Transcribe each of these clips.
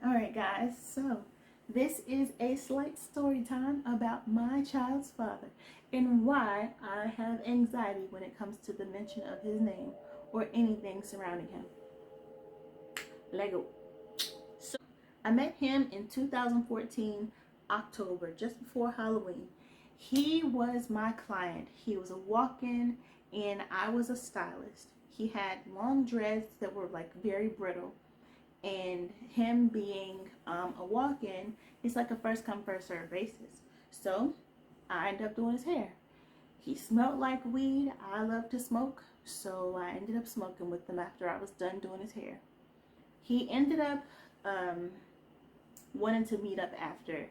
Alright, guys, so this is a slight story time about my child's father and why I have anxiety when it comes to the mention of his name or anything surrounding him. Lego. So, I met him in 2014, October, just before Halloween. He was my client. He was a walk-in and I was a stylist. He had long dreads that were like very brittle, and him being a walk-in, it's like a first come first serve basis. So I ended up doing his hair. He smelled like weed. I love to smoke, so I ended up smoking with him after I was done doing his hair. He ended up wanting to meet up after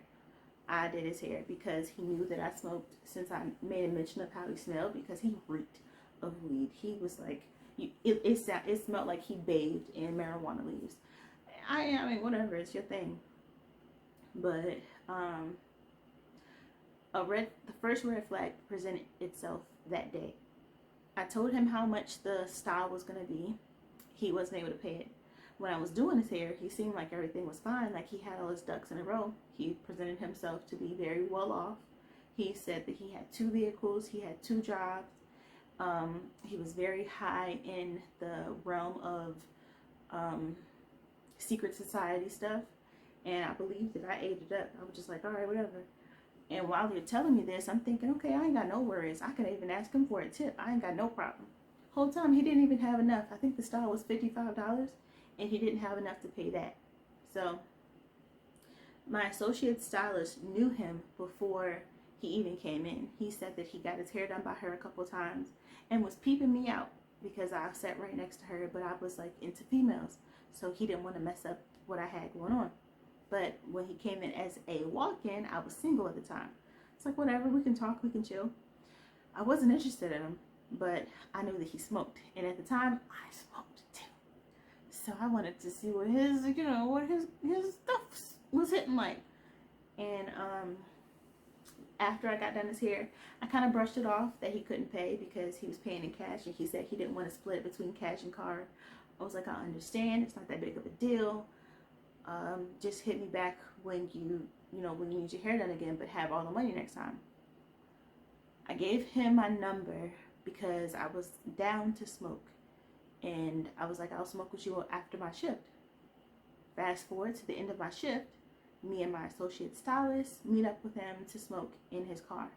I did his hair because he knew that I smoked, since I made a mention of how he smelled, because he reeked of weed. He was like, it smelled like he bathed in marijuana leaves. I mean, whatever, it's your thing. But the first red flag presented itself that day. I told him how much the style was gonna be. He wasn't able to pay it. When I was doing his hair, he seemed like everything was fine, like he had all his ducks in a row. He presented himself to be very well off. He said that he had 2 vehicles, he had 2 jobs. He was very high in the realm of secret society stuff, and I believed that. I ate it up. I was just like, all right, whatever. And while you're telling me this, I'm thinking, okay, I ain't got no worries. I can even ask him for a tip. I ain't got no problem. Whole time he didn't even have enough. I think the style was $55, and he didn't have enough to pay that. So my associate stylist knew him before he even came in. He said that he got his hair done by her a couple times and was peeping me out because I sat right next to her, but I was like into females, so he didn't want to mess up what I had going on. But when he came in as a walk-in, I was single at the time. It's like, whatever, we can talk, we can chill. I wasn't interested in him, but I knew that he smoked, and at the time I smoked too. So I wanted to see what his, what his stuff was hitting like. And after I got done his hair, I kind of brushed it off that he couldn't pay because he was paying in cash, and he said he didn't want to split between cash and card. I was like, I understand, it's not that big of a deal. Just hit me back when when you need your hair done again, but have all the money next time. I gave him my number because I was down to smoke, and I was like, I'll smoke with you after my shift. Fast forward to the end of my shift, me and my associate stylist meet up with him to smoke in his car.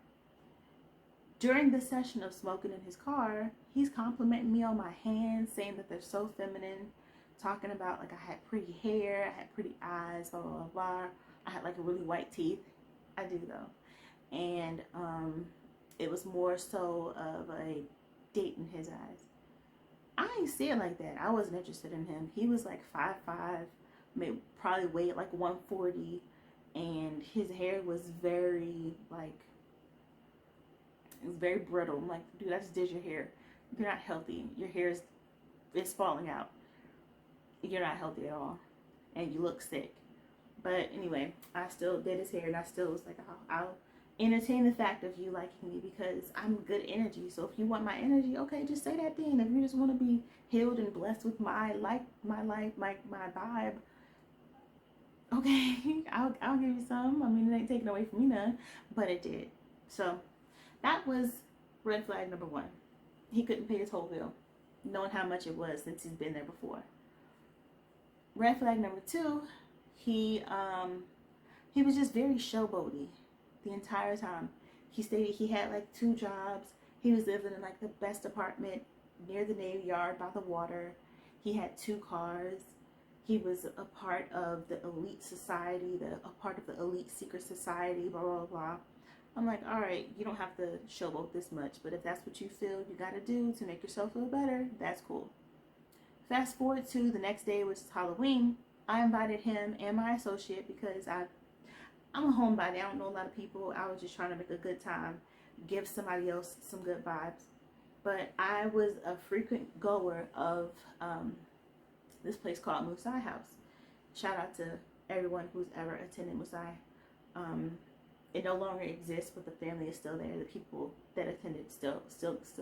During the session of smoking in his car, he's complimenting me on my hands, saying that they're so feminine, talking about like I had pretty hair, I had pretty eyes, blah, blah, blah. I had like really white teeth. I do though. And it was more so of a date in his eyes. I ain't see it like that. I wasn't interested in him. He was like 5'5", maybe probably weighed like 140, and his hair was very like, it was very brittle. I'm like, dude, I just did your hair. You're not healthy. Your hair is falling out. You're not healthy at all, and you look sick. But anyway, I still did his hair, and I still was like, I'll entertain the fact of you liking me because I'm good energy. So if you want my energy, okay, just say that then. If you just want to be healed and blessed with my life, my vibe, okay, I'll give you some. I mean, it ain't taken away from me none, but it did. So that was red flag number 1. He couldn't pay his whole bill, knowing how much it was since he's been there before. Red flag number 2, he was just very showboaty the entire time. He stated he had like 2 jobs. He was living in like the best apartment near the Navy Yard by the water. He had 2 cars. He was a part of the elite society, a part of the elite secret society, blah, blah, blah. I'm like, all right, you don't have to showboat this much, but if that's what you feel you gotta do to make yourself feel better, that's cool. Fast forward to the next day, which is Halloween. I invited him and my associate because I'm a homebody. I don't know a lot of people. I was just trying to make a good time, give somebody else some good vibes. But I was a frequent goer of this place called Musai House. Shout out to everyone who's ever attended Musai. It no longer exists, but the family is still there. The people that attended still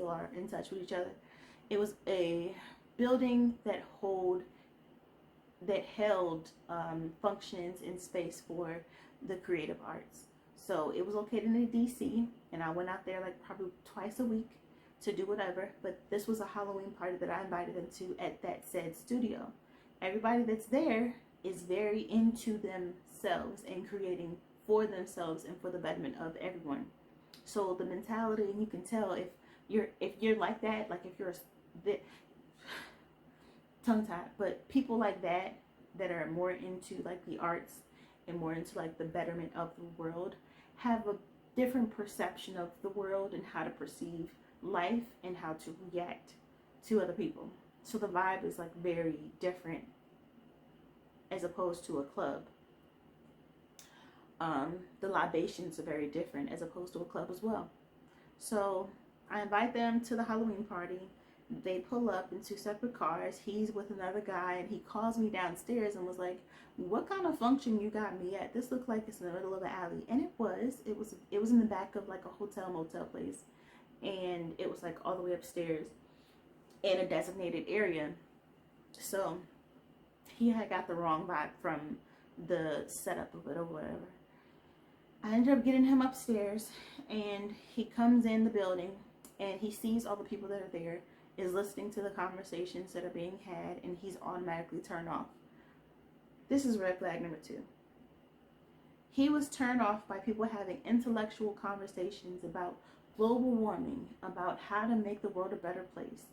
are in touch with each other. It was a building that that held functions in space for the creative arts. So it was located in DC, and I went out there like probably twice a week to do whatever. But this was a Halloween party that I invited them to at that said studio. Everybody that's there is very into themselves and creating for themselves and for the betterment of everyone. So the mentality, and you can tell if you're like that, like if you're a tongue tied, but people like that are more into like the arts and more into like the betterment of the world have a different perception of the world and how to perceive life and how to react to other people. So the vibe is like very different as opposed to a club. The libations are very different as opposed to a club as well. So I invite them to the Halloween party. They pull up in two separate cars. He's with another guy, and he calls me downstairs and was like, "What kind of function you got me at? This looked like it's in the middle of the alley." And it was in the back of like a hotel motel place, and it was like all the way upstairs in a designated area. So he had got the wrong vibe from the setup of it or whatever. I ended up getting him upstairs, and he comes in the building, and he sees all the people that are there, is listening to the conversations that are being had, and he's automatically turned off. This is red flag number 2. He was turned off by people having intellectual conversations about global warming, about how to make the world a better place,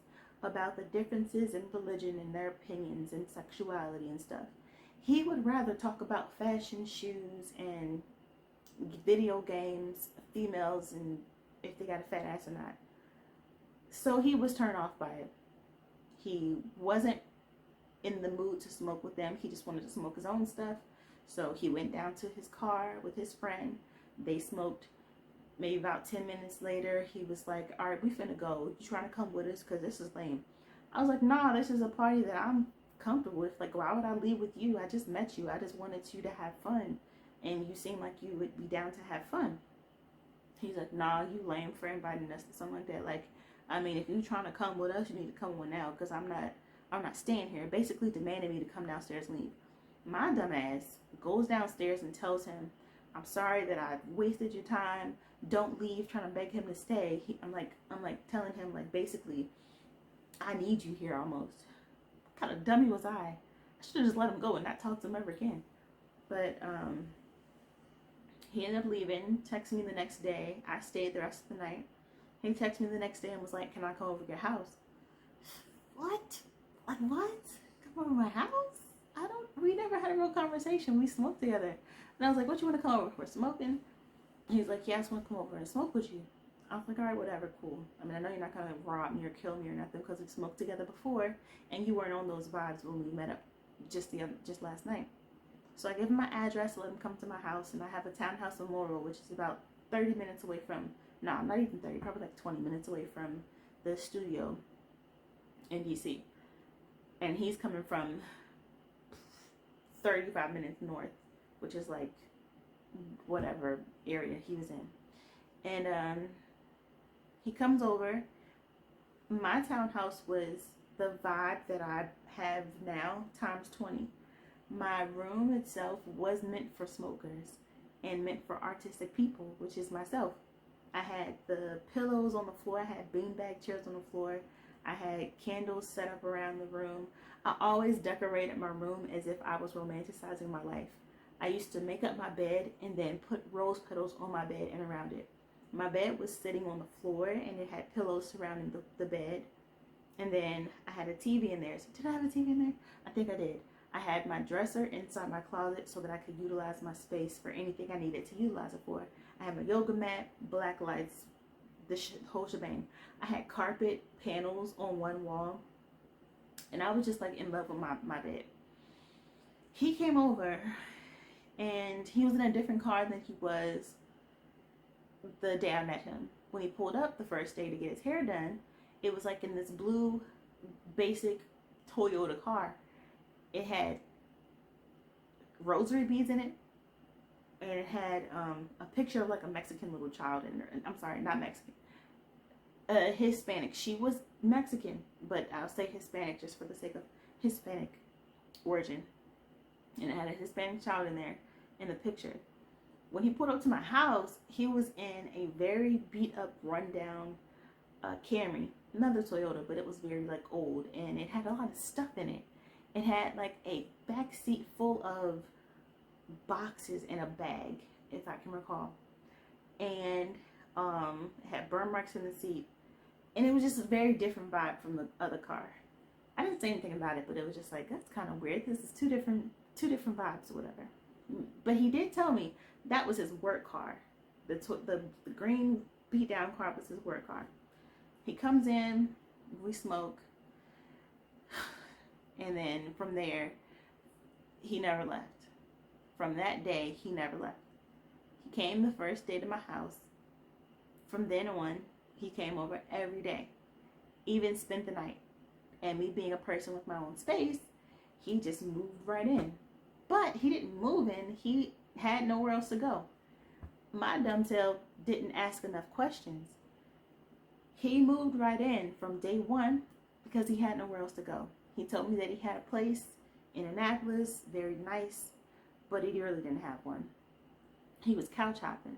about the differences in religion and their opinions and sexuality and stuff. He would rather talk about fashion, shoes, and video games, females, and if they got a fat ass or not. So he was turned off by it. He wasn't in the mood to smoke with them. He just wanted to smoke his own stuff. So he went down to his car with his friend. They smoked. Maybe about 10 minutes later, he was like, "All right, we finna go. You trying to come with us? Because this is lame." I was like, "Nah, this is a party that I'm comfortable with. Like, why would I leave with you? I just met you. I just wanted you to have fun. And you seem like you would be down to have fun." He's like, "Nah, you lame for inviting us," to something like that. Like, I mean, if you're trying to come with us, you need to come with now, because I'm not staying here. Basically demanding me to come downstairs and leave. My dumb ass goes downstairs and tells him, "I'm sorry that I wasted your time. Don't leave," trying to beg him to stay. I'm like telling him, like, basically, I need you here almost. What kind of dummy was I? I should have just let him go and not talk to him ever again. But he ended up leaving, texted me the next day. I stayed the rest of the night. He texted me the next day and was like, "Can I come over to your house?" What? Like, what? Come over to my house? We never had a real conversation. We smoked together. And I was like, "What you want to come over for? Smoking?" And he's like, "Yeah, I just want to come over and smoke with you." I was like, "All right, whatever, cool. I mean, I know you're not going to rob me or kill me or nothing, because we smoked together before, and you weren't on those vibes when we met up just last night." So I give him my address, let him come to my house, and I have a townhouse in Laurel, which is about 30 minutes away from, no, not even 30, probably like 20 minutes away from the studio in DC. And he's coming from 35 minutes north, which is like whatever area he was in. And he comes over. My townhouse was the vibe that I have now times 20. My room itself was meant for smokers and meant for artistic people, which is myself. I had the pillows on the floor. I had beanbag chairs on the floor. I had candles set up around the room. I always decorated my room as if I was romanticizing my life. I used to make up my bed and then put rose petals on my bed and around it. My bed was sitting on the floor, and it had pillows surrounding the bed. And then I had a TV in there. So did I have a TV in there? I think I did. I had my dresser inside my closet so that I could utilize my space for anything I needed to utilize it for. I had my yoga mat, black lights, the whole shebang. I had carpet panels on one wall, and I was just like in love with my bed. He came over, and he was in a different car than he was the day I met him. When he pulled up the first day to get his hair done, it was like in this blue basic Toyota car. It had rosary beads in it, and it had a picture of like a Mexican little child in there. I'm sorry, not Mexican. Hispanic. She was Mexican, but I'll say Hispanic just for the sake of Hispanic origin. and it had a Hispanic child in there in the picture. When he pulled up to my house, he was in a very beat up, rundown Camry, another Toyota, but it was very like old, and it had a lot of stuff in it. It had like a back seat full of boxes and a bag, if I can recall, and it had burn marks in the seat, and it was just a very different vibe from the other car. I didn't say anything about it, but it was just like, that's kind of weird. This is two different vibes or whatever. But he did tell me that was his work car. The green beat down car was his work car. He comes in, we smoke, and then from there, he never left. From that day, he never left. He came the first day to my house. From then on, he came over every day, even spent the night. And me being a person with my own space, he just moved right in. But he didn't move in. He had nowhere else to go. My dumb tail didn't ask enough questions. He moved right in from day one because he had nowhere else to go. He told me that he had a place in Annapolis, very nice, but he really didn't have one. He was couch hopping,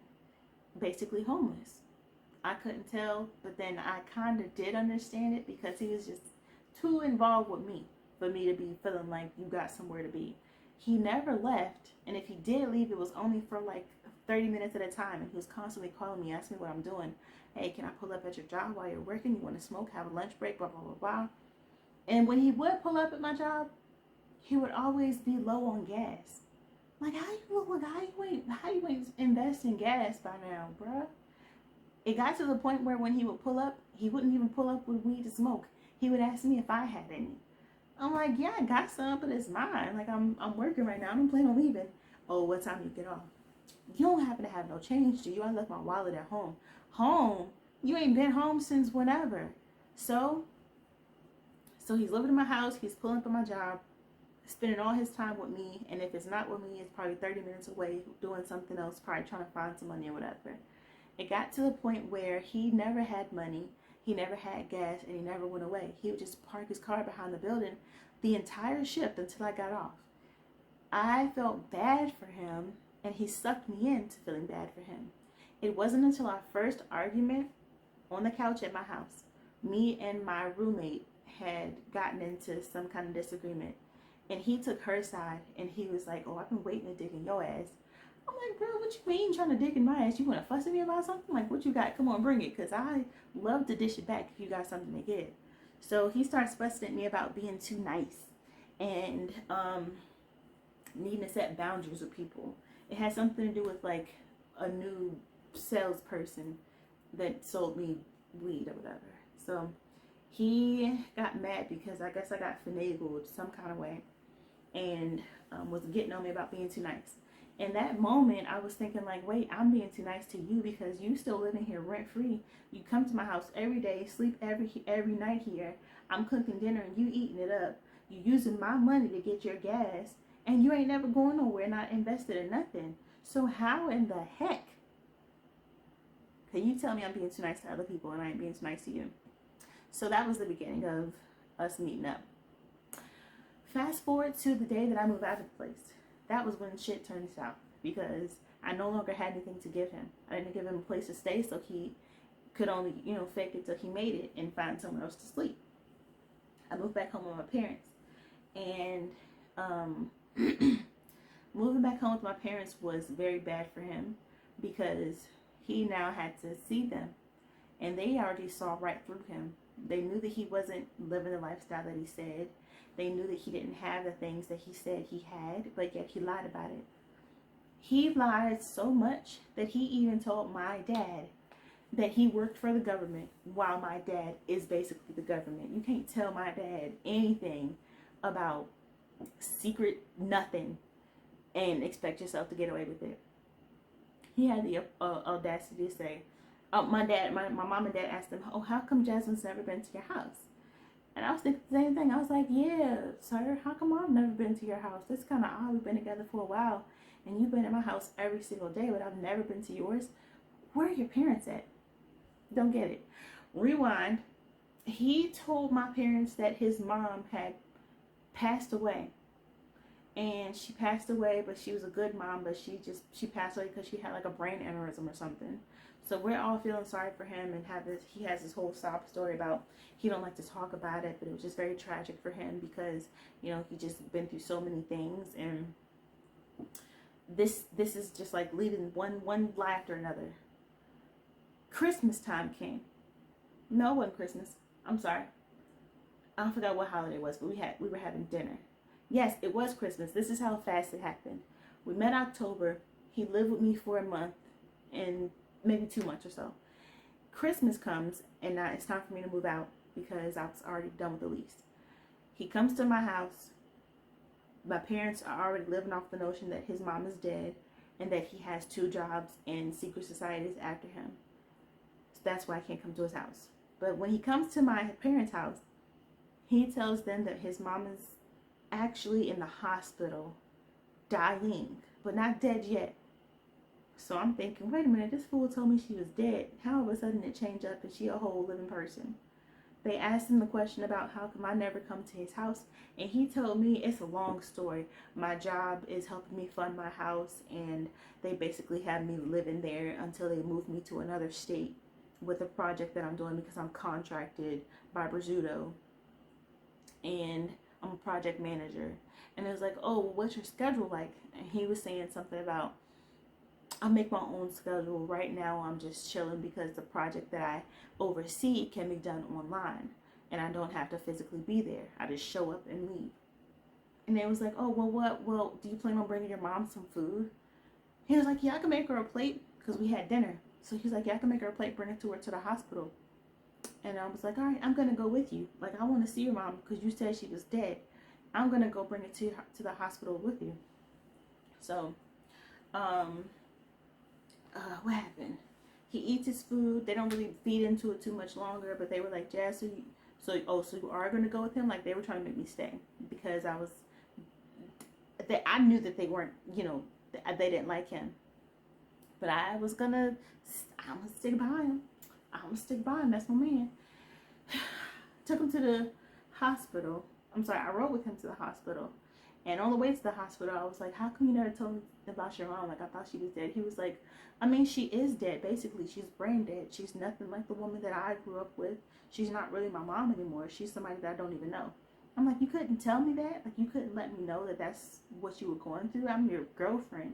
basically homeless. I couldn't tell, but then I kind of did understand it because he was just too involved with me for me to be feeling like you got somewhere to be. He never left, and if he did leave, it was only for like 30 minutes at a time, and he was constantly calling me, asking me what I'm doing. Hey, can I pull up at your job while you're working? You want to smoke, have a lunch break, blah, blah, blah, blah. And when he would pull up at my job, he would always be low on gas. Like, how you ain't invest in gas by now, bruh? It got to the point where when he would pull up, he wouldn't even pull up with weed to smoke. He would ask me if I had any. I'm like, yeah, I got some, but it's mine. Like, I'm working right now. I don't plan on leaving. Oh, what time do you get off? You don't happen to have no change, do you? I left my wallet at home. Home? You ain't been home since whenever. So he's living in my house. He's pulling up at my job, spending all his time with me. And if it's not with me, it's probably 30 minutes away doing something else, probably trying to find some money or whatever. It got to the point where he never had money. He never had gas, and he never went away. He would just park his car behind the building the entire shift until I got off. I felt bad for him, and he sucked me into feeling bad for him. It wasn't until our first argument on the couch at my house, me and my roommate had gotten into some kind of disagreement, and he took her side, and he was like, oh, I've been waiting to dig in your ass. I'm like, bro, what you mean trying to dig in my ass? You want to fuss at me about something? Like, what you got? Come on, bring it, because I love to dish it back if you got something to give. So he starts fussing at me about being too nice and needing to set boundaries with people. It had something to do with, like, a new salesperson that sold me weed or whatever. So he got mad because I guess I got finagled some kind of way and was getting on me about being too nice. In that moment, I was thinking like, wait, I'm being too nice to you because you still living here rent free. You come to my house every day, sleep every night here. I'm cooking dinner and you eating it up. You using my money to get your gas, and you ain't never going nowhere, not invested in nothing. So how in the heck can you tell me I'm being too nice to other people and I ain't being too nice to you? So that was the beginning of us meeting up. Fast forward to the day that I moved out of the place. That was when shit turned south because I no longer had anything to give him. I didn't give him a place to stay, so he could only, fake it till he made it and find somewhere else to sleep. I moved back home with my parents. And moving back home with my parents was very bad for him because he now had to see them. And they already saw right through him. They knew that he wasn't living the lifestyle that he said. They knew that he didn't have the things that he said he had, but yet he lied about it. He lied so much that he even told my dad that he worked for the government while my dad is basically the government. You can't tell my dad anything about secret nothing and expect yourself to get away with it. He had the audacity to say, my mom and dad asked him, oh, how come Jasmine's never been to your house? And I was thinking the same thing. I was like, yeah, sir, how come I've never been to your house? It's kind of odd. We've been together for a while, and you've been at my house every single day, but I've never been to yours. Where are your parents at? Don't get it. Rewind. He told my parents that his mom had passed away, and she passed away, but she was a good mom, but she passed away because she had like a brain aneurysm or something. So we're all feeling sorry for him, and he has this whole sob story about he don't like to talk about it, but it was just very tragic for him because, you know, he just been through so many things, and this is just like leading one lie after another. Christmas time came. No, it wasn't Christmas. I'm sorry. I forgot what holiday it was, but we were having dinner. Yes, it was Christmas. This is how fast it happened. We met October. He lived with me for a month and maybe 2 months or so. Christmas comes, and now it's time for me to move out because I was already done with the lease. He comes to my house. My parents are already living off the notion that his mom is dead and that he has 2 jobs and secret societies after him. So that's why I can't come to his house. But when he comes to my parents' house, he tells them that his mom is actually in the hospital, dying, but not dead yet. So I'm thinking, wait a minute, this fool told me she was dead. How all of a sudden it changed up and she a whole living person? They asked him the question about how come I never come to his house, and he told me it's a long story. My job is helping me fund my house, and they basically have me living there until they move me to another state with a project that I'm doing because I'm contracted by Brazzuto, and I'm a project manager. And it was like, oh, well, what's your schedule like? And he was saying something about, I make my own schedule. Right now, I'm just chilling because the project that I oversee can be done online, and I don't have to physically be there. I just show up and leave. And they was like, oh, well, what? Well, do you plan on bringing your mom some food? He was like, yeah, I can make her a plate because we had dinner. So he's like, yeah, I can make her a plate, bring it to her to the hospital. And I was like, all right, I'm going to go with you. Like, I want to see your mom because you said she was dead. I'm going to go bring it to the hospital with you. So, what happened? He eats his food. They don't really feed into it too much longer, but they were like, Jazz, so you are going to go with him? Like, they were trying to make me stay because I knew that they weren't, you know, they didn't like him. But I'm going to stick by him. I'm going to stick by him. That's my man. Took him to the hospital. I'm sorry, I rode with him to the hospital. And on the way to the hospital, I was like, how come you never told me about your mom? Like, I thought she was dead. He was like, I mean, she is dead, basically. She's brain dead. She's nothing like the woman that I grew up with. She's not really my mom anymore. She's somebody that I don't even know. I'm like, you couldn't tell me that? Like, you couldn't let me know that that's what you were going through? I'm your girlfriend.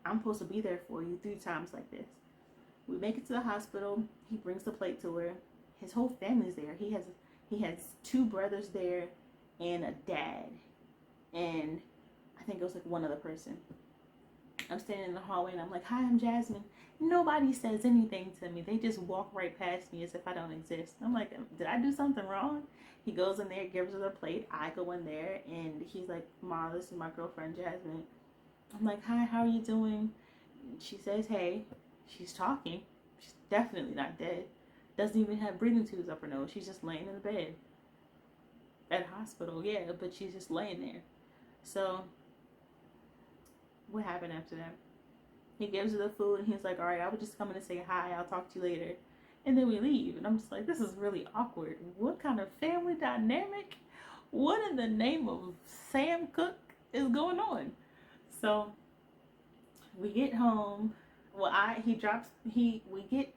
I'm supposed to be there for you 3 times like this. We make it to the hospital. He brings the plate to her. His whole family's there. He has 2 brothers there and a dad. And I think it was like one other person. I'm standing in the hallway and I'm like, hi, I'm Jasmine. Nobody says anything to me. They just walk right past me as if I don't exist. I'm like, did I do something wrong? He goes in there, gives her the plate. I go in there and he's like, Ma, this is my girlfriend, Jasmine. I'm like, hi, how are you doing? She says, hey. She's talking. She's definitely not dead. Doesn't even have breathing tubes up her nose. She's just laying in the bed. At a hospital, yeah, but she's just laying there. So, what happened after that? He gives her the food and he's like, all right, I was just coming to say hi. I'll talk to you later. And then we leave. And I'm just like, this is really awkward. What kind of family dynamic? What in the name of Sam Cooke is going on? So, we get home. Well, we get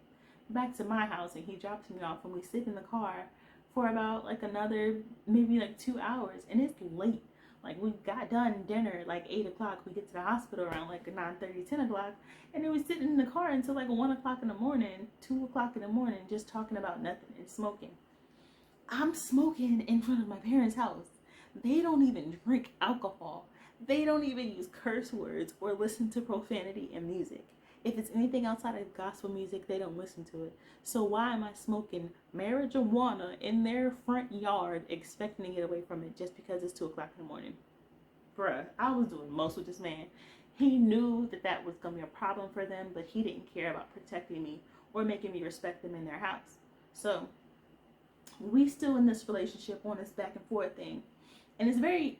back to my house and he drops me off and we sit in the car for about like another, maybe like 2 hours, and it's late. Like, we got done dinner like 8 o'clock. We get to the hospital around like 9:30, 10 o'clock, and then we sit in the car until like 1 o'clock in the morning, 2 o'clock in the morning, just talking about nothing and smoking. I'm smoking in front of my parents' house. They don't even drink alcohol. They don't even use curse words or listen to profanity and music. If it's anything outside of gospel music, they don't listen to it. So why am I smoking marijuana in their front yard expecting to get away from it just because it's 2 o'clock in the morning? Bruh, I was doing most with this man. He knew that was going to be a problem for them, but he didn't care about protecting me or making me respect them in their house. So we still in this relationship on this back and forth thing. And it's very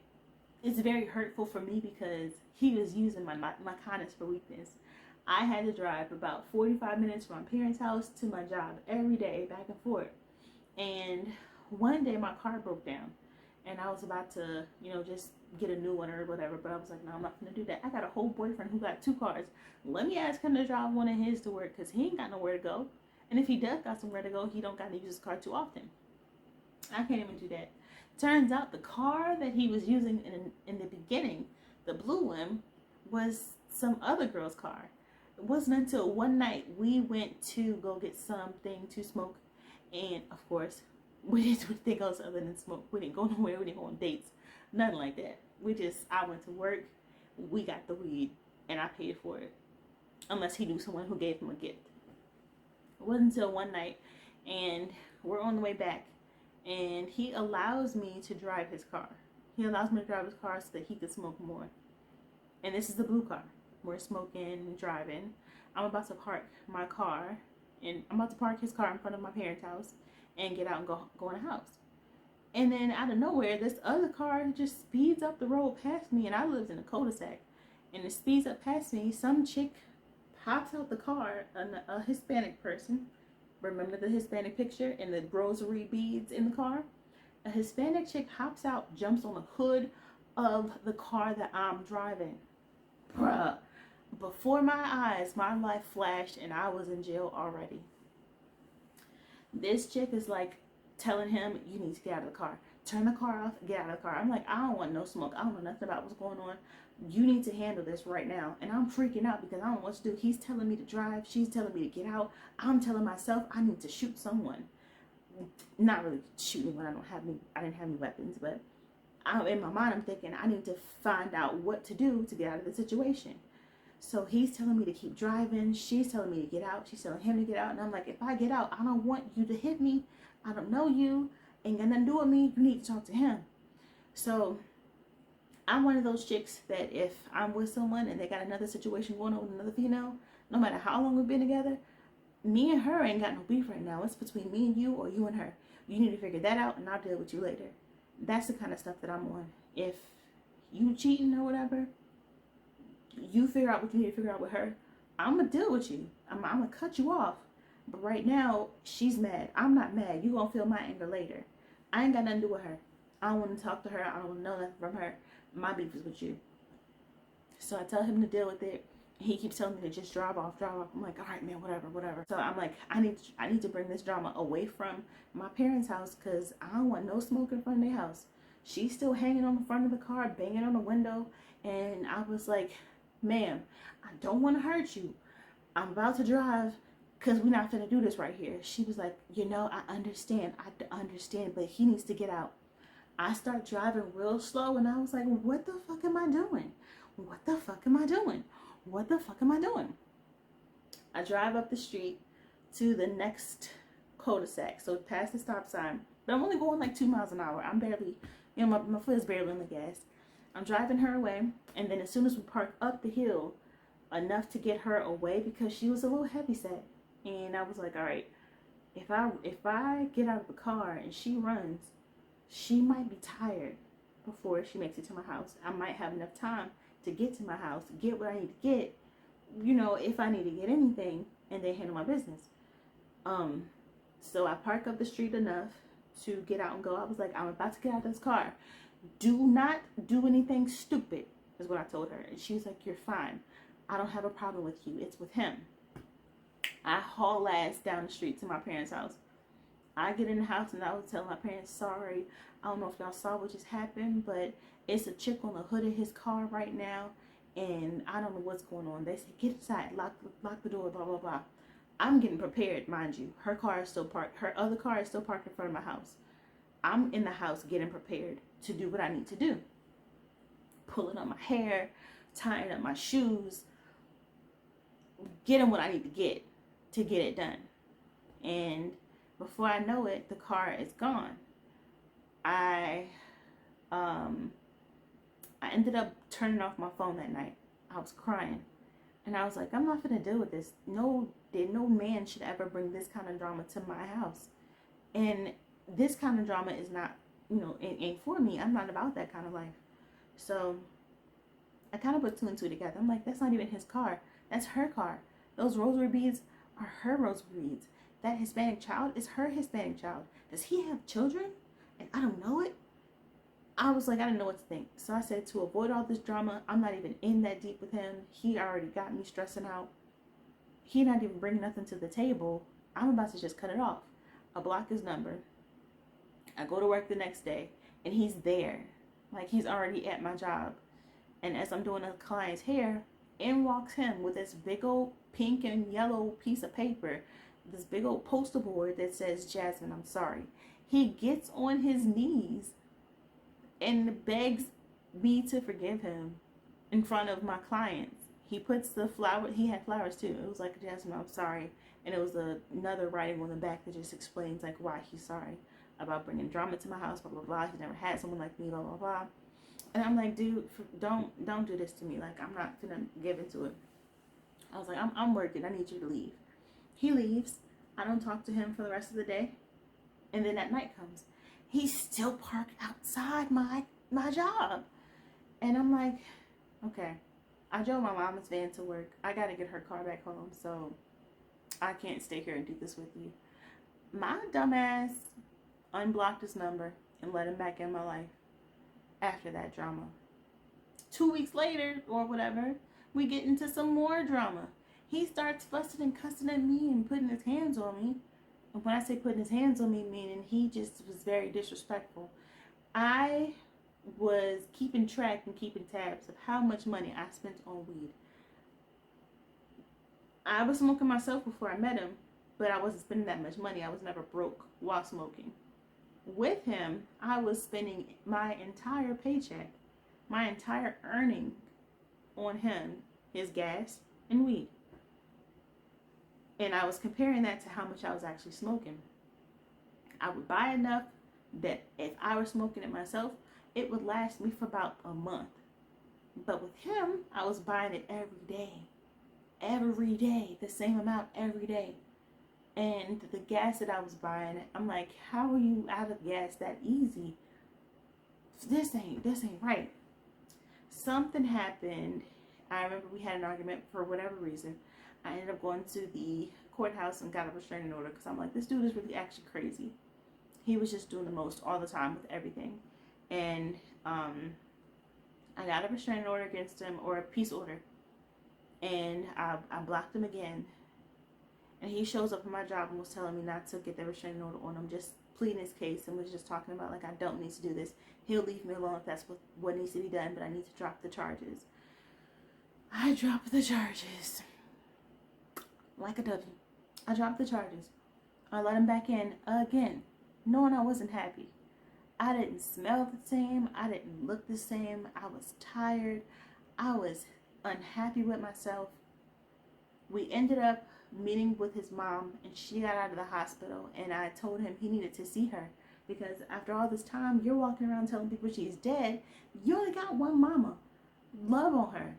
hurtful for me because he was using my kindness for weakness. I had to drive about 45 minutes from my parents' house to my job every day, back and forth. And one day my car broke down. And I was about to, just get a new one or whatever. But I was like, no, I'm not gonna do that. I got a whole boyfriend who got 2 cars. Let me ask him to drive one of his to work, because he ain't got nowhere to go. And if he does got somewhere to go, he don't got to use his car too often. I can't even do that. Turns out the car that he was using in the beginning, the blue one, was some other girl's car. It wasn't until one night we went to go get something to smoke, and of course, we didn't do anything else other than smoke. We didn't go nowhere. We didn't go on dates. Nothing like that. I went to work. We got the weed, and I paid for it. Unless he knew someone who gave him a gift. It wasn't until one night, and we're on the way back, and he allows me to drive his car. He allows me to drive his car so that he could smoke more. And this is the blue car. We're smoking, driving. I'm about to park my car, and I'm about to park his car in front of my parents' house and get out and go in the house. And then out of nowhere, this other car just speeds up the road past me, and I lived in a cul-de-sac. And it speeds up past me. Some chick pops out the car, a Hispanic person. Remember the Hispanic picture and the rosary beads in the car? A Hispanic chick hops out, jumps on the hood of the car that I'm driving. Bruh. Before my eyes, my life flashed and I was in jail already. This chick is like telling him, you need to get out of the car. Turn the car off, get out of the car. I'm like, I don't want no smoke. I don't know nothing about what's going on. You need to handle this right now. And I'm freaking out because I don't know what to do. He's telling me to drive. She's telling me to get out. I'm telling myself I need to shoot someone. Not really shooting when I didn't have any weapons, but in my mind I'm thinking I need to find out what to do to get out of the situation. So he's telling me to keep driving. She's telling me to get out. She's telling him to get out. And I'm like, if I get out, I don't want you to hit me. I don't know you. Ain't got nothing to do with me. You need to talk to him. So I'm one of those chicks that if I'm with someone and they got another situation going on with another female, no matter how long we've been together, me and her ain't got no beef right now. It's between me and you or you and her. You need to figure that out and I'll deal with you later. That's the kind of stuff that I'm on. If you cheating or whatever, you figure out what you need to figure out with her. I'm going to deal with you. I'm going to cut you off. But right now, she's mad. I'm not mad. You're going to feel my anger later. I ain't got nothing to do with her. I don't want to talk to her. I don't want to know nothing from her. My beef is with you. So I tell him to deal with it. He keeps telling me to just drive off. I'm like, all right, man, whatever. So I'm like, I need to bring this drama away from my parents' house because I don't want no smoke in front of their house. She's still hanging on the front of the car, banging on the window. And I was like, ma'am, I don't want to hurt you. I'm about to drive because we're not finna do this right here. She was like, I understand, but he needs to get out. I start driving real slow and I was like, what the fuck am I doing? I drive up the street to the next cul-de-sac, so past the stop sign. But I'm only going like 2 miles an hour. I'm barely, my foot is barely on the gas. I'm driving her away, and then as soon as we park up the hill, enough to get her away because she was a little heavyset. And I was like, all right, if I get out of the car and she runs, she might be tired before she makes it to my house. I might have enough time to get to my house, get what I need to get, if I need to get anything, and then handle my business. So I park up the street enough to get out and go. I was like, I'm about to get out of this car. Do not do anything stupid, is what I told her. And she was like, you're fine. I don't have a problem with you. It's with him. I haul ass down the street to my parents' house. I get in the house and I was telling my parents, sorry, I don't know if y'all saw what just happened, but it's a chick on the hood of his car right now, and I don't know what's going on. They said, get inside, lock the door, blah, blah, blah. I'm getting prepared, mind you. Her car is still parked. Her other car is still parked in front of my house. I'm in the house getting prepared to do what I need to do. Pulling up my hair, tying up my shoes, getting what I need to get it done. And before I know it, the car is gone. I ended up turning off my phone that night. I was crying. And I was like, I'm not gonna deal with this. No man should ever bring this kind of drama to my house. And this kind of drama is not, ain't for me. I'm not about that kind of life. So I kind of put 2 and 2 together. I'm like, that's not even his car. That's her car. Those rosary beads are her rosary beads. That Hispanic child is her Hispanic child. Does he have children and I don't know it? I was like, I didn't know what to think. So I said, to avoid all this drama, I'm not even in that deep with him. He already got me stressing out. He not even bringing nothing to the table. I'm about to just cut it off. I block his number. I go to work the next day, and he's there. Like, he's already at my job. And as I'm doing a client's hair, in walks him with this big old pink and yellow piece of paper, this big old poster board that says, Jasmine, I'm sorry. He gets on his knees and begs me to forgive him in front of my clients. He puts the flower, he had flowers too. It was like, Jasmine, I'm sorry. And it was another writing on the back that just explains like why he's sorry about bringing drama to my house, blah, blah, blah. He's never had someone like me, blah, blah, blah. And I'm like, dude, don't do this to me. Like, I'm not gonna give into it. I was like, I'm working. I need you to leave. He leaves. I don't talk to him for the rest of the day. And then at night comes. He's still parked outside my job. And I'm like, okay. I drove my mama's van to work. I got to get her car back home. So I can't stay here and do this with you. My dumbass unblocked his number and let him back in my life after that drama. 2 weeks later or whatever, we get into some more drama. He starts fussing and cussing at me and putting his hands on me. And when I say putting his hands on me, meaning he just was very disrespectful. I was keeping track and keeping tabs of how much money I spent on weed. I was smoking myself before I met him, but I wasn't spending that much money. I was never broke while smoking. With him, I was spending my entire paycheck, my entire earning on him, his gas, and weed. And I was comparing that to how much I was actually smoking. I would buy enough that if I were smoking it myself, it would last me for about a month. But with him, I was buying it every day. Every day. The same amount every day. And the gas that I was buying, I'm like, how are you out of gas that easy? This ain't right. Something happened. I remember we had an argument for whatever reason. I ended up going to the courthouse and got a restraining order because I'm like, this dude is really actually crazy. He was just doing the most all the time with everything. And I got a restraining order against him, or a peace order. And I blocked him again. And he shows up at my job and was telling me not to get the restraining order on him, just pleading his case, and was just talking about like, I don't need to do this. He'll leave me alone if that's what needs to be done, but I need to drop the charges. I dropped the charges. Like a W. I dropped the charges. I let him back in again, knowing I wasn't happy. I didn't smell the same. I didn't look the same. I was tired. I was unhappy with myself. We ended up meeting with his mom, and she got out of the hospital, and I told him he needed to see her because after all this time, you're walking around telling people she's dead. You only got one mama. Love on her.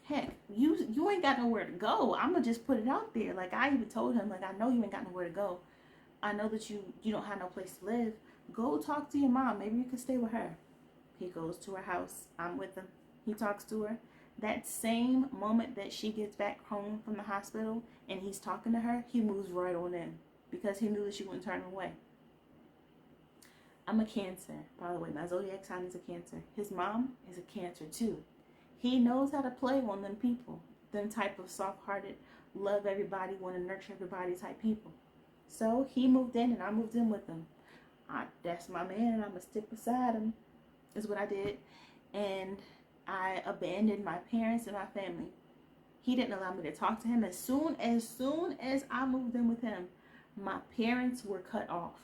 Heck, you ain't got nowhere to go. I'm going to just put it out there. Like, I even told him, like, I know you ain't got nowhere to go. I know that you don't have no place to live. Go talk to your mom. Maybe you can stay with her. He goes to her house. I'm with him. He talks to her. That same moment that she gets back home from the hospital and he's talking to her, he moves right on in because he knew that she wouldn't turn him away. I'm a Cancer. By the way, my zodiac sign is a Cancer. His mom is a Cancer too. He knows how to play on them people, them type of soft-hearted, love everybody, want to nurture everybody type people. So he moved in and I moved in with him. That's my man and I'm going to stick beside him is what I did. And I abandoned my parents and my family. He didn't allow me to talk to him. As soon as I moved in with him, my parents were cut off.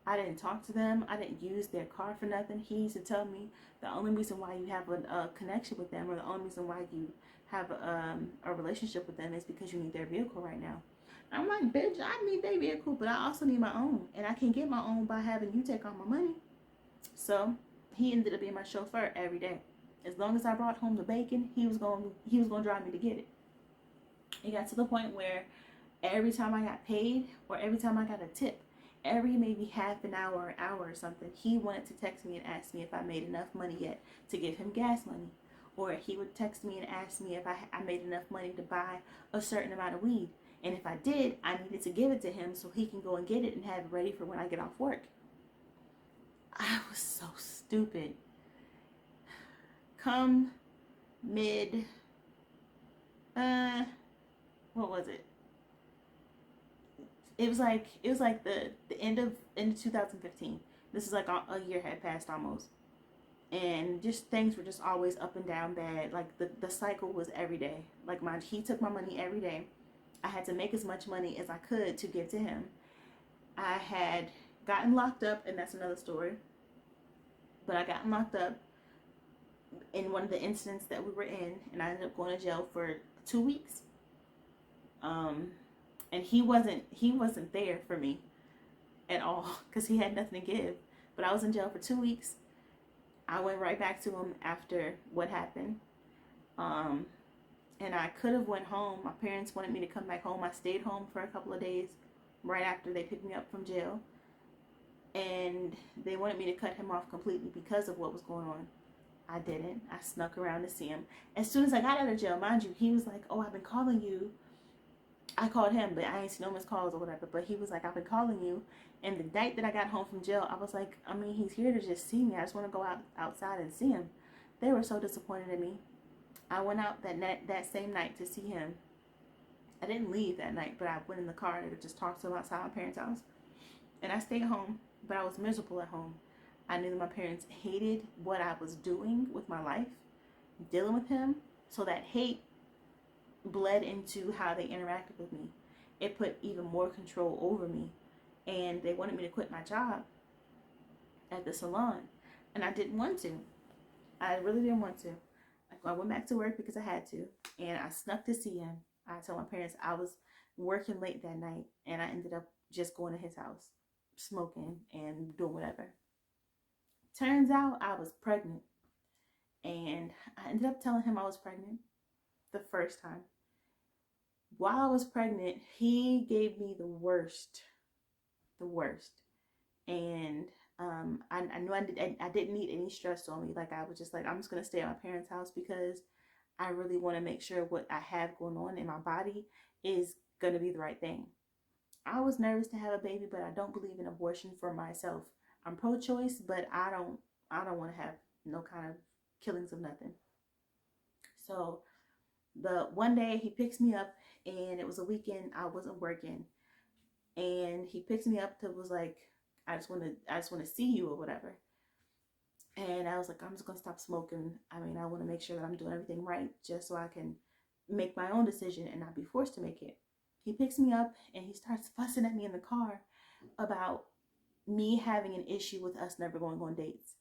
I didn't talk to them. I didn't use their car for nothing. He used to tell me the only reason why you have a connection with them, or the only reason why you have a relationship with them, is because you need their vehicle right now. I'm like, bitch, I need their vehicle, but I also need my own. And I can get my own by having you take all my money. So he ended up being my chauffeur every day. As long as I brought home the bacon, he was going to drive me to get it. It got to the point where every time I got paid or every time I got a tip, every maybe half an hour or hour or something, he wanted to text me and ask me if I made enough money yet to give him gas money. Or he would text me and ask me if I made enough money to buy a certain amount of weed. And if I did, I needed to give it to him so he can go and get it and have it ready for when I get off work. I was so stupid. Come mid, uh, what was it? It was like the end of 2015. This is like a year had passed almost, and just things were just always up and down bad. Like the cycle was every day. Like he took my money every day. I had to make as much money as I could to give to him. I had gotten locked up, and that's another story. But I got locked up in one of the incidents that we were in, and I ended up going to jail for 2 weeks. Um, and he wasn't there for me at all because he had nothing to give. But I was in jail for 2 weeks. I went right back to him after what happened. Um, and I could have went home. My parents wanted me to come back home. I stayed home for a couple of days right after they picked me up from jail. And they wanted me to cut him off completely because of what was going on. I didn't. I snuck around to see him. As soon as I got out of jail, mind you, he was like, oh, I've been calling you. I called him, but I ain't seen no missed calls or whatever. But he was like, I've been calling you. And the night that I got home from jail, I was like, I mean, he's here to just see me. I just want to go outside and see him. They were so disappointed in me. I went out that same night to see him. I didn't leave that night, but I went in the car to just talk to him outside my parents' house. And I stayed home, but I was miserable at home. I knew that my parents hated what I was doing with my life, dealing with him. So that hate bled into how they interacted with me. It put even more control over me. And they wanted me to quit my job at the salon. And I didn't want to. I really didn't want to. I went back to work because I had to. And I snuck to see him. I told my parents I was working late that night. And I ended up just going to his house, smoking and doing whatever. Turns out I was pregnant. And I ended up telling him I was pregnant the first time. While I was pregnant, he gave me the worst. And I knew I didn't need any stress on me. Like I was just like, I'm just going to stay at my parents' house because I really want to make sure what I have going on in my body is going to be the right thing. I was nervous to have a baby, but I don't believe in abortion for myself. I'm pro-choice, but I don't want to have no kind of killings of nothing. So the one day he picks me up, and it was a weekend. I wasn't working, and he picks me up to was like, I just want to see you or whatever. And I was like, I'm just gonna stop smoking. I mean, I want to make sure that I'm doing everything right, just so I can make my own decision and not be forced to make it. He picks me up and he starts fussing at me in the car about me having an issue with us never going on dates.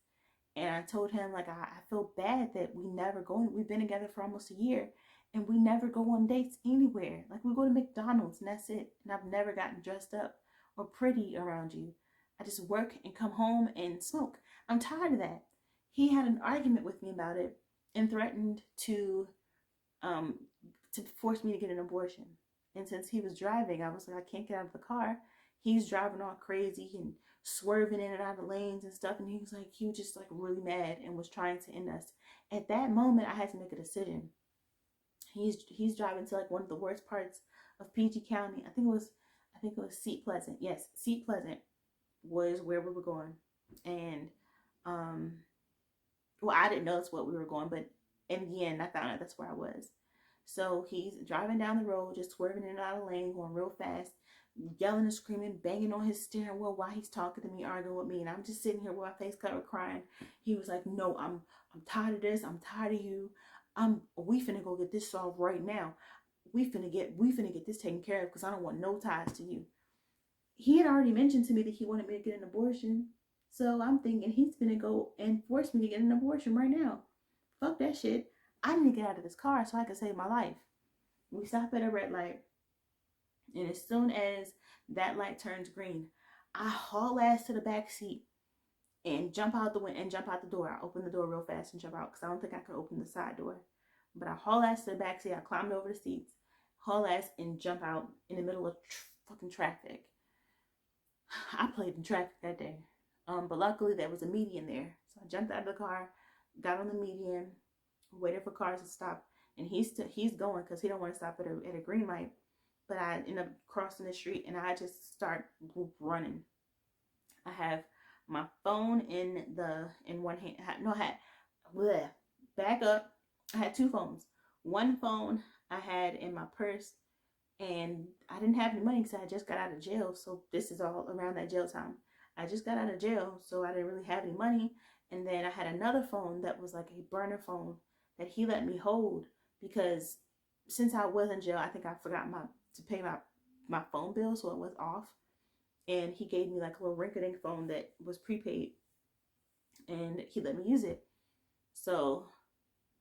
And I told him, like, I feel bad that we've been together for almost a year and we never go on dates anywhere. Like, we go to McDonald's and that's it. And I've never gotten dressed up or pretty around you. I just work and come home and smoke. I'm tired of that. He had an argument with me about it and threatened um, to force me to get an abortion. And since he was driving, I was like, I can't get out of the car. He's driving all crazy and swerving in and out of lanes and stuff. And he was just like really mad and was trying to end us. At that moment, I had to make a decision. He's driving to like one of the worst parts of PG County. I think it was Seat Pleasant. Yes, Seat Pleasant was where we were going. And well, I didn't know that's what we were going, but in the end, I found out that's where I was. So he's driving down the road, just swerving in and out of lane, going real fast, yelling and screaming, banging on his steering wheel while he's talking to me, arguing with me, and I'm just sitting here with my face covered crying. He was like, "No, I'm tired of this. I'm tired of you. We finna go get this solved right now. We finna get this taken care of because I don't want no ties to you." He had already mentioned to me that he wanted me to get an abortion. So I'm thinking he's gonna go and force me to get an abortion right now. Fuck that shit. I need to get out of this car so I can save my life. We stop at a red light, and as soon as that light turns green, I haul ass to the back seat and jump out the window and jump out the door. I open the door real fast and jump out because I don't think I could open the side door. But I haul ass to the back seat. I climbed over the seats, haul ass, and jump out in the middle of fucking traffic. I played in traffic that day. But luckily there was a median there. So I jumped out of the car, got on the median, waited for cars to stop, and he's going because he don't want to stop at a green light. But I end up crossing the street and I just start running. I have my phone in one hand. I had bleh, back up. I had two phones. One phone I had in my purse, and I didn't have any money because I just got out of jail. So this is all around that jail time. I just got out of jail, so I didn't really have any money. And then I had another phone that was like a burner phone that he let me hold because since I was in jail, I think I forgot to pay my phone bill, so it was off. And he gave me like a little rinky-dink phone that was prepaid, and he let me use it. So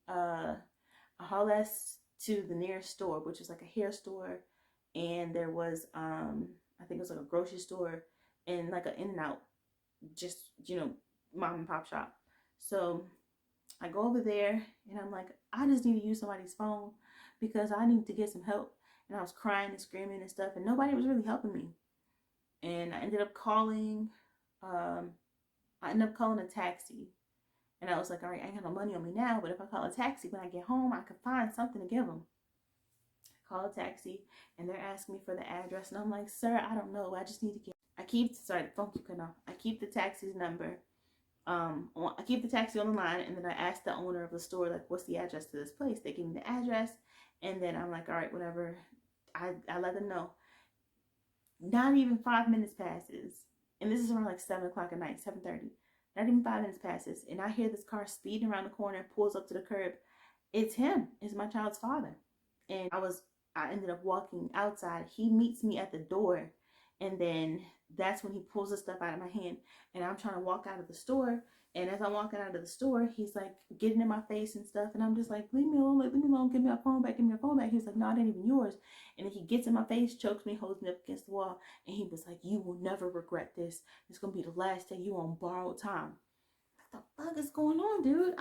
I hauled ass to the nearest store, which was like a hair store, and there was I think it was like a grocery store and like an In-N-Out, just mom and pop shop. So I go over there and I'm like, I just need to use somebody's phone because I need to get some help. And I was crying and screaming and stuff, and nobody was really helping me. And I ended up calling. Um, I ended up calling a taxi, and I was like, all right, I ain't got no money on me now, but if I call a taxi when I get home, I could find something to give them. Call a taxi, and they're asking me for the address, and I'm like, sir, I don't know. I just need to get. Sorry, the phone keep cutting off. I keep the taxi's number. I keep the taxi on the line, and then I ask the owner of the store, like, what's the address to this place? They give me the address, and then I'm like, all right, whatever. I let them know. Not even 5 minutes passes, and this is around like 7 o'clock at night, 7:30. Not even 5 minutes passes, and I hear this car speeding around the corner and pulls up to the curb. It's him. It's my child's father. And I ended up walking outside. He meets me at the door, and then that's when he pulls the stuff out of my hand, and I'm trying to walk out of the store. And as I'm walking out of the store, he's like getting in my face and stuff, and I'm just like, leave me alone, leave me alone, give me my phone back, give me my phone back. He's like, no, it ain't even yours. And then he gets in my face, chokes me, holds me up against the wall, and he was like, you will never regret this. It's gonna be the last day you on borrowed time. What the fuck is going on, dude?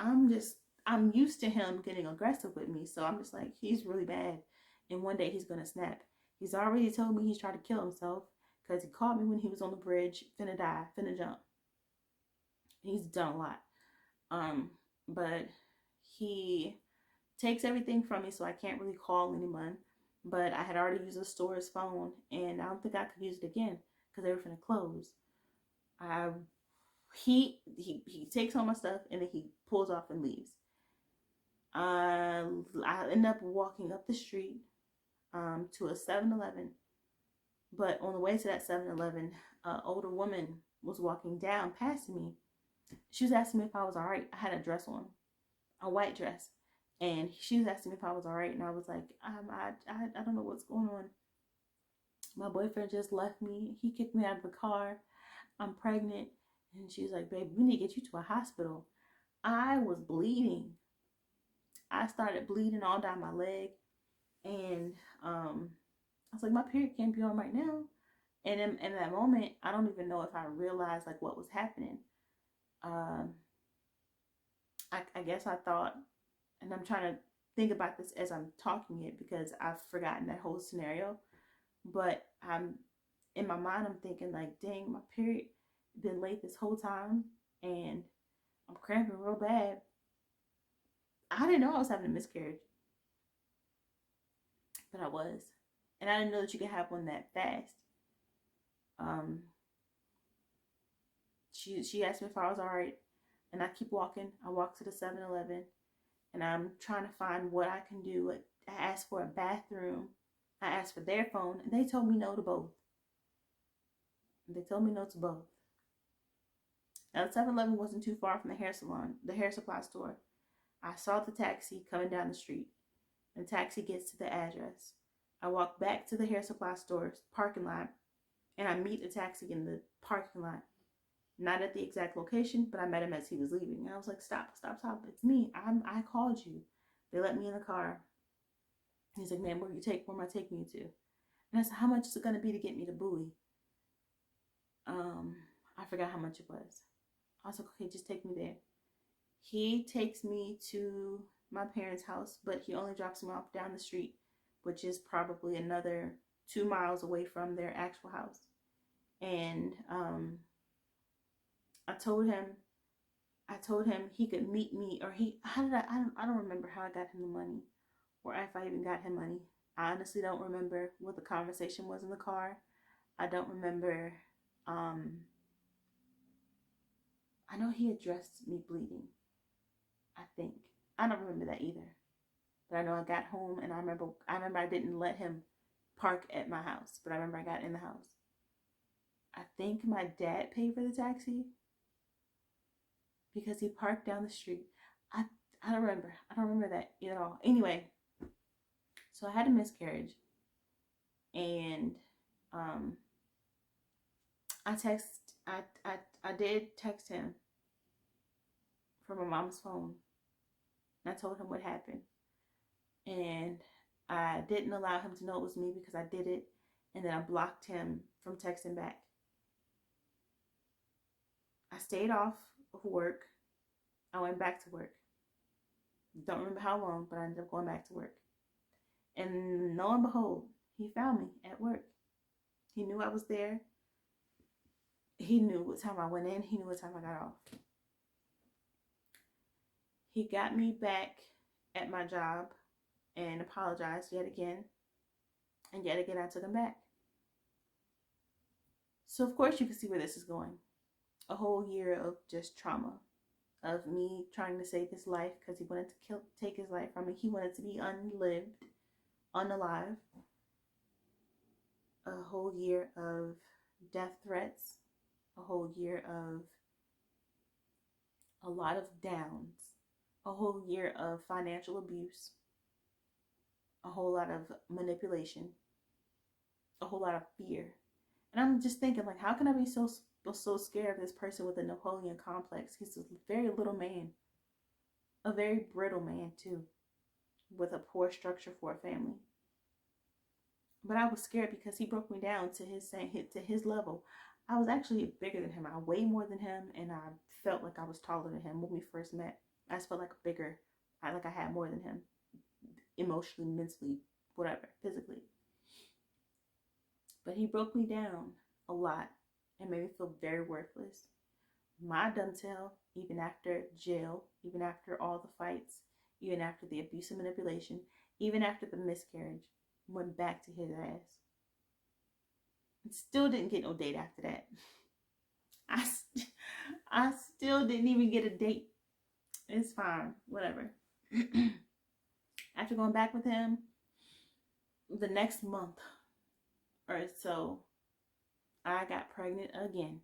I'm used to him getting aggressive with me, so I'm just like, he's really bad, and one day he's gonna snap. He's already told me he's trying to kill himself because he caught me when he was on the bridge, finna die, finna jump. He's done a lot. But he takes everything from me, so I can't really call anyone. But I had already used the store's phone, and I don't think I could use it again because they were finna close. I he takes all my stuff, and then he pulls off and leaves. I end up walking up the street to a 7-Eleven, but on the way to that 7-Eleven, an older woman was walking down past me. She was asking me if I was all right. I had a dress on, a white dress, and she was asking me if I was all right, and I was like, I don't know what's going on. My boyfriend just left me. He kicked me out of the car. I'm pregnant. And she was like, baby, we need to get you to a hospital. I was bleeding. I started bleeding all down my leg. And I was like, my period can't be on right now. And in that moment, I don't even know if I realized like what was happening. I guess I thought, and I'm trying to think about this as I'm talking it because I've forgotten that whole scenario. But in my mind, I'm thinking like, dang, my period been late this whole time, and I'm cramping real bad. I didn't know I was having a miscarriage, but I was, and I didn't know that you could have one that fast. Um, she asked me if I was all right, and I keep walking. I walk to the 7-Eleven, and I'm trying to find what I can do. I asked for a bathroom. I asked for their phone, and they told me no to both. They told me no to both. Now, the 7-Eleven wasn't too far from the hair salon, the hair supply store. I saw the taxi coming down the street. The taxi gets to the address. I walk back to the hair supply store's parking lot, and I meet the taxi in the parking lot. Not at the exact location, but I met him as he was leaving. And I was like, stop. It's me. I called you. They let me in the car. He's like, man, where am I taking you to? And I said, how much is it going to be to get me to Bowie? I forgot how much it was. I was like, okay, just take me there. He takes me to my parents' house, but he only drops me off down the street, which is probably another 2 miles away from their actual house. And I told him he could meet me, or I don't remember how I got him the money, or if I even got him money. I honestly don't remember what the conversation was in the car. I don't remember I know he addressed me bleeding. I think. I don't remember that either. But I know I got home and I remember I didn't let him park at my house, but I remember I got in the house. I think my dad paid for the taxi because he parked down the street. I I don't remember. I don't remember that at all. Anyway, so I had a miscarriage, and um, I did text him from my mom's phone. And I told him what happened, and I didn't allow him to know it was me because I did it, and then I blocked him from texting back. I stayed off of work. I went back to work. Don't remember how long, but I ended up going back to work. And lo and behold, he found me at work. He knew I was there. He knew what time I went in. He knew what time I got off. He got me back at my job and apologized yet again. And yet again, I took him back. So, of course, you can see where this is going. A whole year of just trauma, of me trying to save his life because he wanted to take his life from me. He wanted to be unalive. A whole year of death threats. A whole year of a lot of downs. A whole year of financial abuse. A whole lot of manipulation. A whole lot of fear. And I'm just thinking, like, how can I be so scared of this person with a Napoleon complex? He's a very little man. A very brittle man, too. With a poor structure for a family. But I was scared because he broke me down to his level. I was actually bigger than him. I weighed more than him, and I felt like I was taller than him when we first met. I just felt like I had more than him, emotionally, mentally, whatever, physically. But he broke me down a lot and made me feel very worthless. My dumb tail, even after jail, even after all the fights, even after the abuse and manipulation, even after the miscarriage, went back to his ass. And still didn't get no date after that. I still didn't even get a date. It's fine, whatever. After going back with him, the next month or so, I got pregnant again.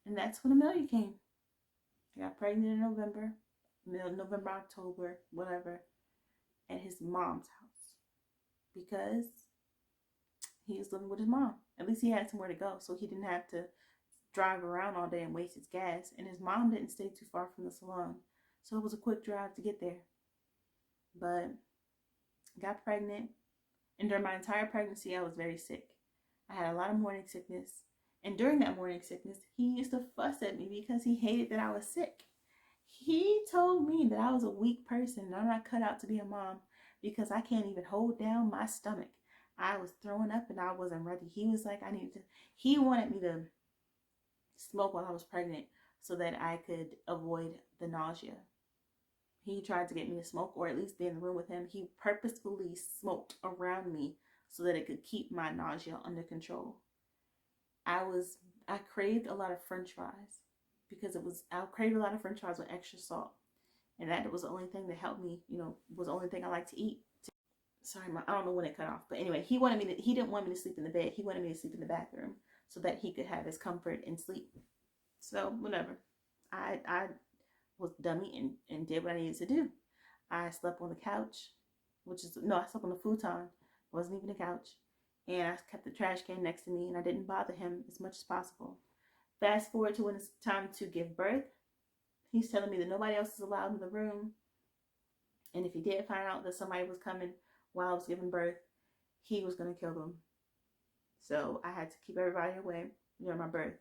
And that's when Amelia came. I got pregnant in November, October, whatever, at his mom's house. Because he was living with his mom. At least he had somewhere to go, so he didn't have to drive around all day and waste his gas. And his mom didn't stay too far from the salon, so it was a quick drive to get there. But I got pregnant, and during my entire pregnancy, I was very sick. I had a lot of morning sickness, and during that morning sickness, he used to fuss at me because he hated that I was sick. He told me that I was a weak person and I'm not cut out to be a mom because I can't even hold down my stomach. I was throwing up and I wasn't ready. He was like, he wanted me to smoke while I was pregnant so that I could avoid the nausea. He tried to get me to smoke or at least be in the room with him. He purposefully smoked around me so that it could keep my nausea under control. I craved a lot of French fries because I craved a lot of French fries with extra salt. And that was the only thing that helped me, was the only thing I like to eat. Sorry, I don't know when it cut off. But anyway, he didn't want me to sleep in the bed. He wanted me to sleep in the bathroom so that he could have his comfort and sleep. So, whatever. I was dummy and did what I needed to do. I slept on the couch, I slept on the futon. It wasn't even a couch. And I kept the trash can next to me and I didn't bother him as much as possible. Fast forward to when it's time to give birth. He's telling me that nobody else is allowed in the room. And if he did find out that somebody was coming while I was giving birth, he was going to kill them. So I had to keep everybody away during my birth.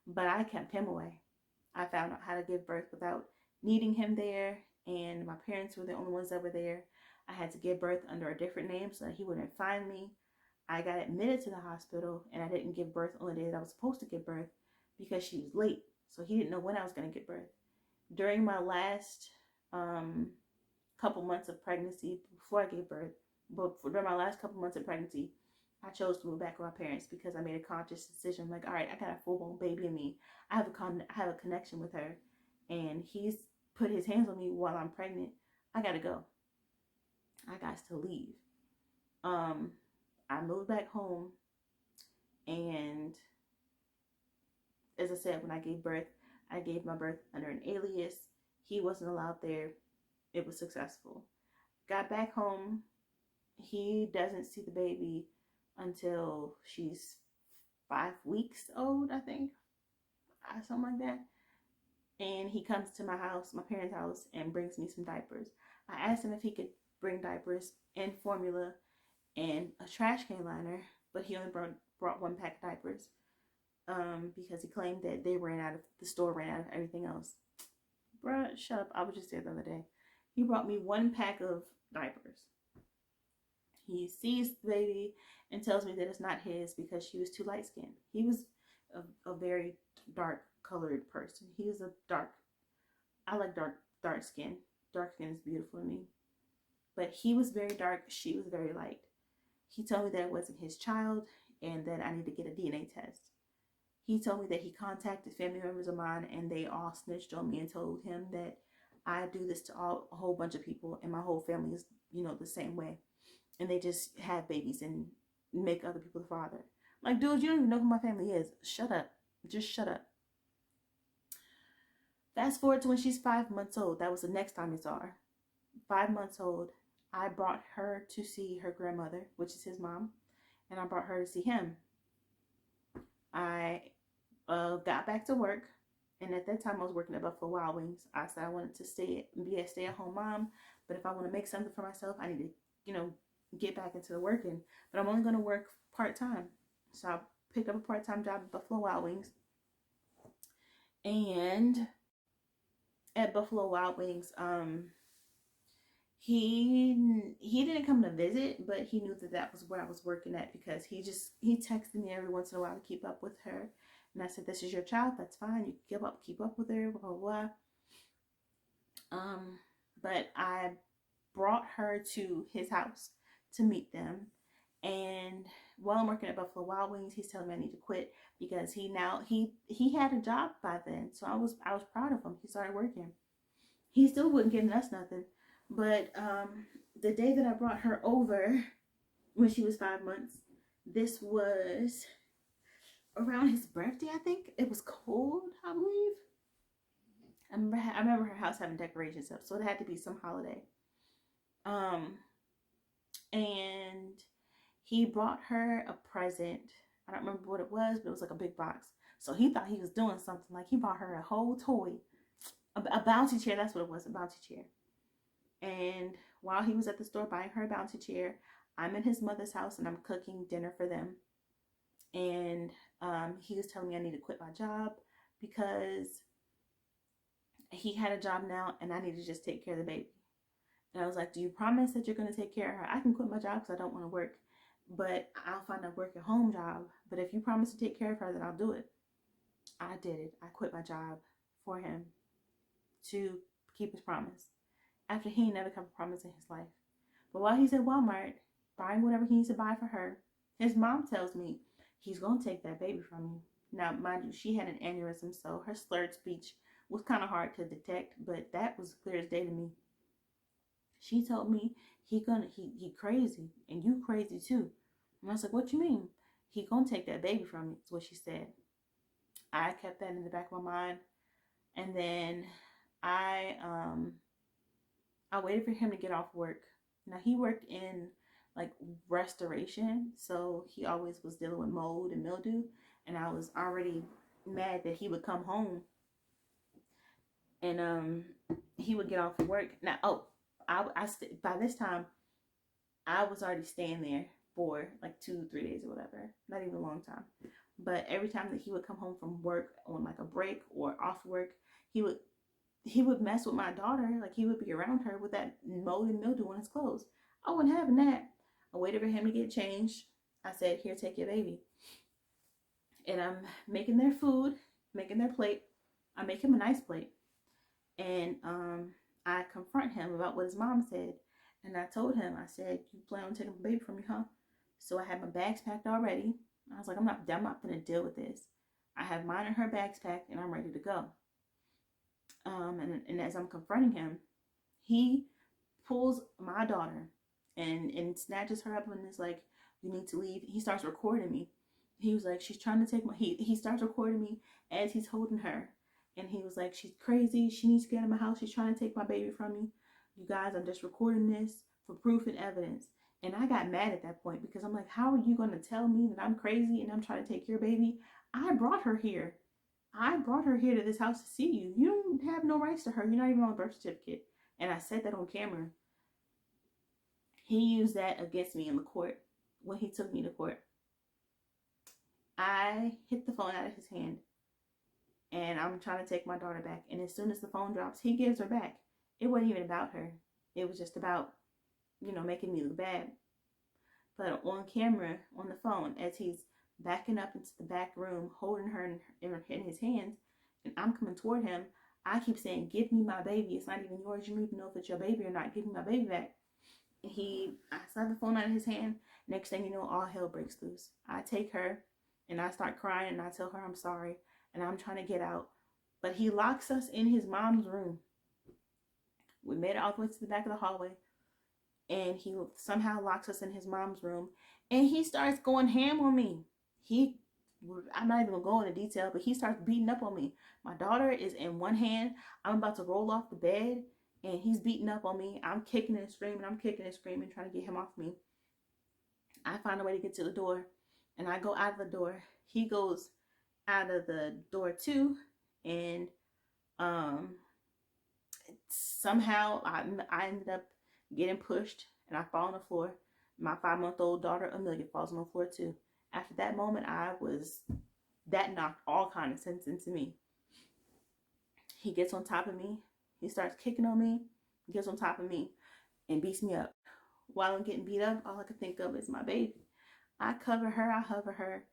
But I kept him away. I found out how to give birth without needing him there. And my parents were the only ones that were there. I had to give birth under a different name so that he wouldn't find me. I got admitted to the hospital and I didn't give birth on the day that I was supposed to give birth because she was late. So he didn't know when I was going to give birth. During my last couple months of pregnancy, before I gave birth, during my last couple months of pregnancy, I chose to move back with my parents because I made a conscious decision. Like, all right, I got a full-blown baby in me. I have a connection with her, and he's put his hands on me while I'm pregnant. I gotta go. I got to leave. Um, I moved back home, and as I said, when I gave birth, I gave my birth under an alias. He wasn't allowed there. It was successful. Got back home. He doesn't see the baby until she's 5 weeks old, I think, something like that. And he comes to my house, my parents' house, and brings me some diapers. I asked him if he could bring diapers and formula and a trash can liner, but he only brought one pack of diapers because he claimed that the store ran out of everything else. Bruh, shut up. I was just there the other day. He brought me one pack of diapers. He sees the baby and tells me that it's not his because she was too light skinned. He was a very dark colored person. He was I like dark skin. Dark skin is beautiful to me. But he was very dark. She was very light. He told me that it wasn't his child and that I need to get a DNA test. He told me that he contacted family members of mine and they all snitched on me and told him that I do this to a whole bunch of people and my whole family is, the same way. And they just have babies and make other people the father. Like, dude, you don't even know who my family is. Shut up. Just shut up. Fast forward to when she's 5 months old. That was the next time I saw her. 5 months old. I brought her to see her grandmother, which is his mom, and I brought her to see him. I got back to work, and at that time I was working at Buffalo Wild Wings. I said I wanted to be a stay-at-home mom, but if I want to make something for myself, I need to, get back into the working. But I'm only going to work part-time. So I picked up a part-time job at Buffalo Wild Wings. And at Buffalo Wild Wings, he didn't come to visit, but he knew that was where I was working at because he texted me every once in a while to keep up with her. And I said, "This is your child. That's fine. You keep up with her, blah blah blah." But I brought her to his house to meet them. And while I'm working at Buffalo Wild Wings, he's telling me I need to quit because he had a job by then. So I was proud of him. He started working. He still wouldn't give us nothing. But the day that I brought her over when she was 5 months, this was around his birthday, I think. It was cold, I believe. I remember her house having decorations up, so it had to be some holiday. And he brought her a present. I don't remember what it was, but it was like a big box. So he thought he was doing something. Like he bought her a whole toy, a bouncy chair. That's what it was, a bouncy chair. And while he was at the store buying her a bouncy chair, I'm in his mother's house and I'm cooking dinner for them. And he was telling me I need to quit my job because he had a job now and I need to just take care of the baby. And I was like, "Do you promise that you're going to take care of her? I can quit my job because I don't want to work, but I'll find a work at home job. But if you promise to take care of her, then I'll do it." I did it. I quit my job for him to keep his promise. After he never kept a promise in his life. But while he's at Walmart buying whatever he needs to buy for her, his mom tells me he's going to take that baby from you. Now, mind you, she had an aneurysm, so her slurred speech was kind of hard to detect, but that was clear as day to me. She told me he crazy, and you crazy too. And I was like, "What you mean? He gonna take that baby from me," is what she said. I kept that in the back of my mind. And then I waited for him to get off work. Now he worked in like restoration, so he always was dealing with mold and mildew, and I was already mad that he would come home and he would get off work. Now, by this time I was already staying there for like 2-3 days or whatever, not even a long time. But every time that he would come home from work on like a break or off work, he would mess with my daughter. Like he would be around her with that mold and mildew on his clothes. I wasn't having that. I waited for him to get changed. I said, "Here, take your baby." And I'm making their food, making their plate. I make him a nice plate. And I confront him about what his mom said. And I told him, I said, "You plan on taking the baby from me, huh?" So I had my bags packed already. I was like, I'm not gonna deal with this. I have mine and her bags packed, and I'm ready to go. And as I'm confronting him, he pulls my daughter and snatches her up and is like, "You need to leave." He starts recording me. He was like, "She's trying to take my." He starts recording me as he's holding her, and he was like, "She's crazy. She needs to get out of my house. She's trying to take my baby from me. You guys, I'm just recording this for proof and evidence." And I got mad at that point because I'm like, "How are you going to tell me that I'm crazy and I'm trying to take your baby? I brought her here. I brought her here to this house to see you. You don't have no rights to her. You're not even on a birth certificate." And I said that on camera. He used that against me in the court when he took me to court. I hit the phone out of his hand and I'm trying to take my daughter back. And as soon as the phone drops, he gives her back. It wasn't even about her. It was just about, making me look bad. But on camera, on the phone, as he's backing up into the back room, holding her in his hands, and I'm coming toward him, I keep saying, "Give me my baby. It's not even yours. You don't even know if it's your baby or not. Give me my baby back." I slap the phone out of his hand. Next thing you know, all hell breaks loose. I take her and I start crying and I tell her I'm sorry and I'm trying to get out. But he locks us in his mom's room. We made it all the way to the back of the hallway. And he somehow locks us in his mom's room. And he starts going ham on me. I'm not even going to go into detail, but he starts beating up on me. My daughter is in one hand. I'm about to roll off the bed. And he's beating up on me. I'm kicking and screaming. Trying to get him off me. I find a way to get to the door. And I go out of the door. He goes out of the door too. And somehow I ended up getting pushed. And I fall on the floor. My 5-month-old daughter, Amelia, falls on the floor too. After that moment, that knocked all kind of sense into me. He gets on top of me. He starts kicking on me, gets on top of me, and beats me up. While I'm getting beat up, all I can think of is my baby. I cover her, I hover her,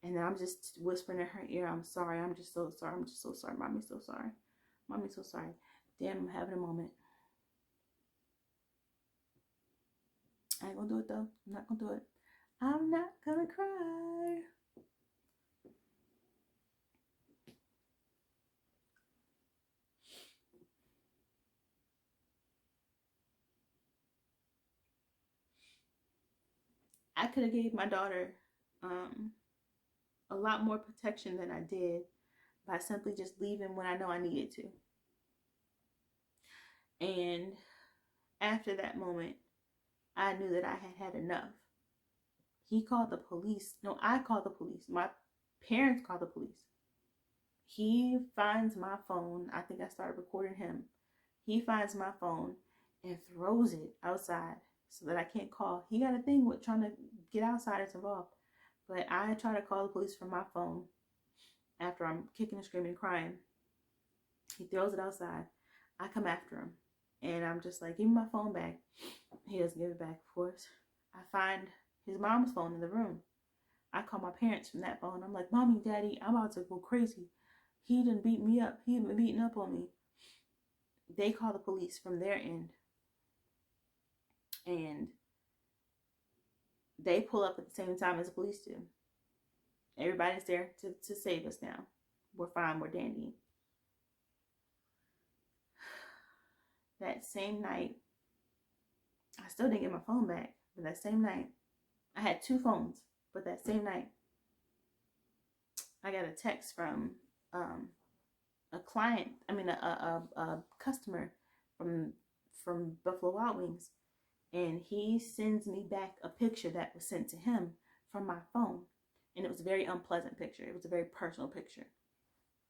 and then I'm just whispering in her ear, "I'm sorry, I'm just so sorry, I'm just so sorry, Mommy's so sorry. Mommy's so sorry." Damn, I'm having a moment. I ain't gonna do it though. I'm not gonna do it. I'm not gonna cry. I could have gave my daughter a lot more protection than I did by simply just leaving when I know I needed to. And after that moment, I knew that I had had enough. He called the police. No, I called the police. My parents called the police. He finds my phone. I think I started recording him. He finds my phone and throws it outside so that I can't call. He got a thing with trying to get outsiders involved. But I try to call the police from my phone after I'm kicking and screaming and crying. He throws it outside. I come after him. And I'm just like, "Give me my phone back." He doesn't give it back, of course. I find his mom's phone in the room. I call my parents from that phone. I'm like, "Mommy, Daddy, I'm about to go crazy. He done beat me up. He been beating up on me." They call the police from their end. And they pull up at the same time as the police do. Everybody's there to save us now. We're fine. We're dandy. That same night, I still didn't get my phone back. But that same night, I had 2 phones. But that same night, I got a text from a client. A customer from Buffalo Wild Wings, and he sends me back a picture that was sent to him from my phone, and it was a very unpleasant picture. It was a very personal picture.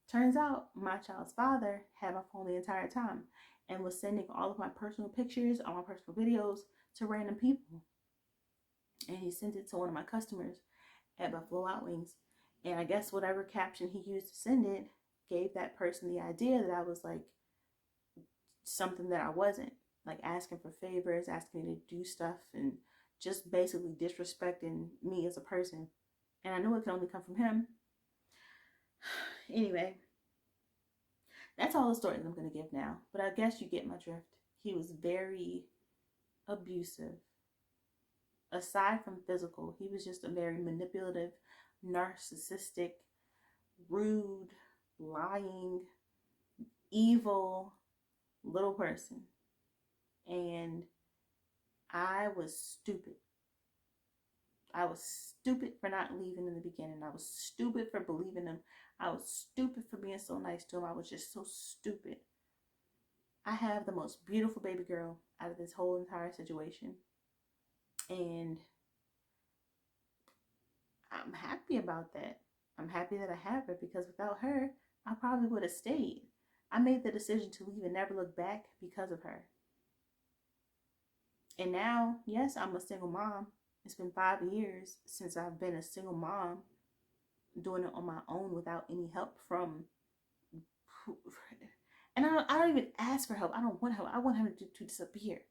Turns out my child's father had my phone the entire time and was sending all of my personal pictures, all my personal videos to random people. And he sent it to one of my customers at Buffalo Wild Wings. And I guess whatever caption he used to send it gave that person the idea that I was like something that I wasn't. Like asking for favors, asking me to do stuff, and just basically disrespecting me as a person. And I knew it could only come from him. Anyway, that's all the stories I'm going to give now. But I guess you get my drift. He was very abusive aside from physical, he was just a very manipulative, narcissistic, rude, lying, evil little person. And I was stupid. I was stupid for not leaving in the beginning. I was stupid for believing him. I was stupid for being so nice to him. I was just so stupid. I have the most beautiful baby girl out of this whole entire situation. And I'm happy about that. I'm happy that I have her, because without her, I probably would have stayed. I made the decision to leave and never look back because of her. And now, yes, I'm a single mom. It's been 5 years since I've been a single mom, doing it on my own without any help from. And I don't even ask for help. I don't want help. I want him to disappear.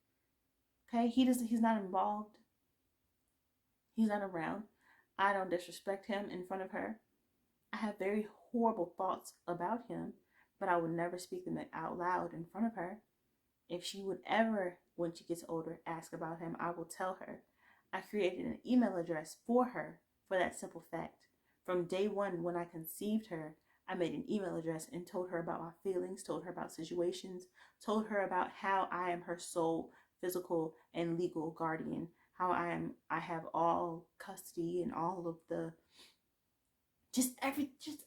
Okay, he's not involved. He's not around. I don't disrespect him in front of her. I have very horrible thoughts about him, but I would never speak them out loud in front of her. If she would ever, when she gets older, ask about him, I will tell her. I created an email address for her for that simple fact. From day one, when I conceived her, I made an email address and told her about my feelings, told her about situations, told her about how I am her sole physical and legal guardian, how I have all custody and all of the just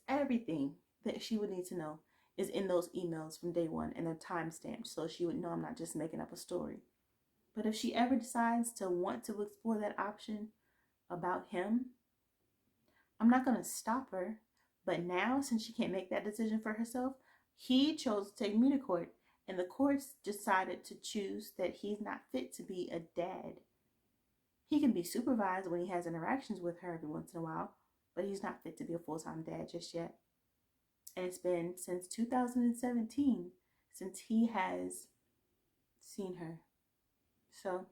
everything that she would need to know is in those emails from day one, and they're timestamped so she would know I'm not just making up a story. But if she ever decides to want to explore that option about him, I'm not going to stop her. But now, since she can't make that decision for herself, he chose to take me to court, and the courts decided to choose that he's not fit to be a dad. He can be supervised when he has interactions with her every once in a while, but he's not fit to be a full-time dad just yet. And it's been since 2017 since he has seen her. So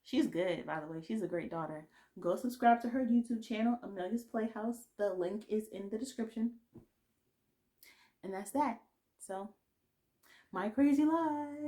she's good, by the way. She's a great daughter. Go subscribe to her YouTube channel, Amelia's Playhouse. The link is in the description. And that's that. So, my crazy life.